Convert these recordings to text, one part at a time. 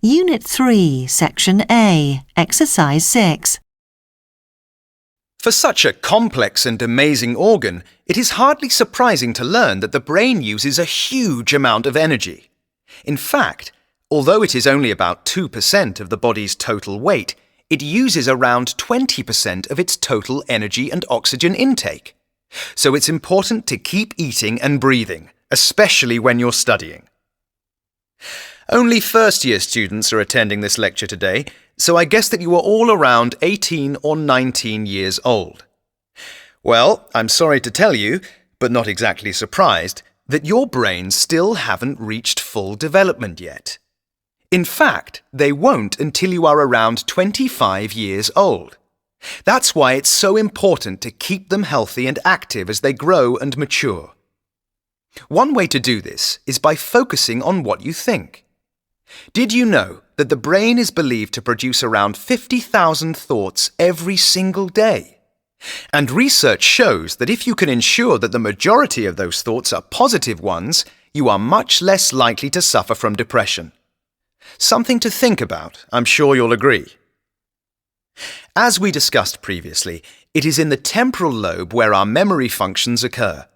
Unit 3, Section A, Exercise 6. For such a complex and amazing organ, it is hardly surprising to learn that the brain uses a huge amount of energy. In fact, although it is only about 2% of the body's total weight, it uses around 20% of its total energy and oxygen intake. So it's important to keep eating and breathing, especially when you're studying. Only first-year students are attending this lecture today, so I guess that you are all around 18 or 19 years old. Well, I'm sorry to tell you, but not exactly surprised, that your brains still haven't reached full development yet. In fact, they won't until you are around 25 years old. That's why it's so important to keep them healthy and active as they grow and mature. One way to do this is by focusing on what you think. Did you know that the brain is believed to produce around 50,000 thoughts every single day? And research shows that if you can ensure that the majority of those thoughts are positive ones, you are much less likely to suffer from depression. Something to think about, I'm sure you'll agree. As we discussed previously, it is in the temporal lobe where our memory functions occur.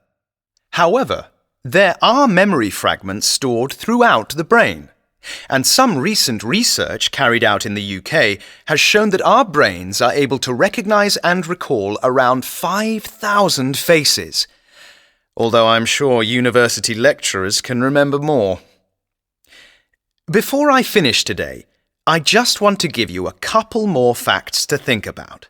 However, there are memory fragments stored throughout the brain. And some recent research carried out in the UK has shown that our brains are able to recognize and recall around 5,000 faces, although I'm sure university lecturers can remember more. Before I finish today, I just want to give you a couple more facts to think about.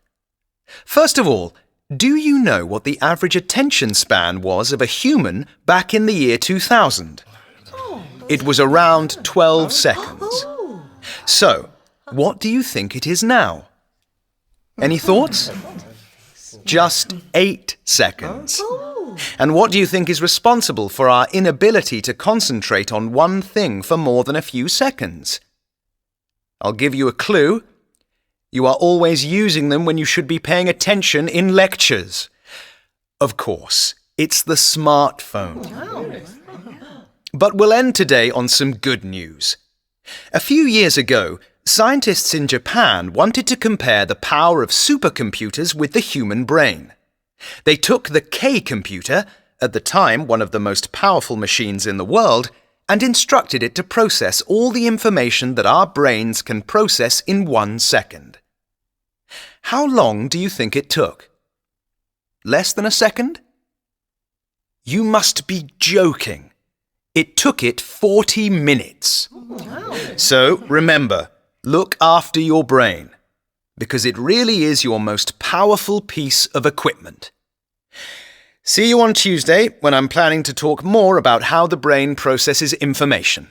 First of all, do you know what the average attention span was of a human back in the year 2000? It was around 12 seconds. So, what do you think it is now? Any thoughts? Just 8 seconds. And what do you think is responsible for our inability to concentrate on one thing for more than a few seconds? I'll give you a clue. You are always using them when you should be paying attention in lectures. Of course, it's the smartphone. But we'll end today on some good news. A few years ago, scientists in Japan wanted to compare the power of supercomputers with the human brain. They took the K computer, at the time one of the most powerful machines in the world, and instructed it to process all the information that our brains can process in 1 second. How long do you think it took? Less than a second? You must be joking. It took it 40 minutes. So remember, look after your brain, because it really is your most powerful piece of equipment. See you on Tuesday when I'm planning to talk more about how the brain processes information.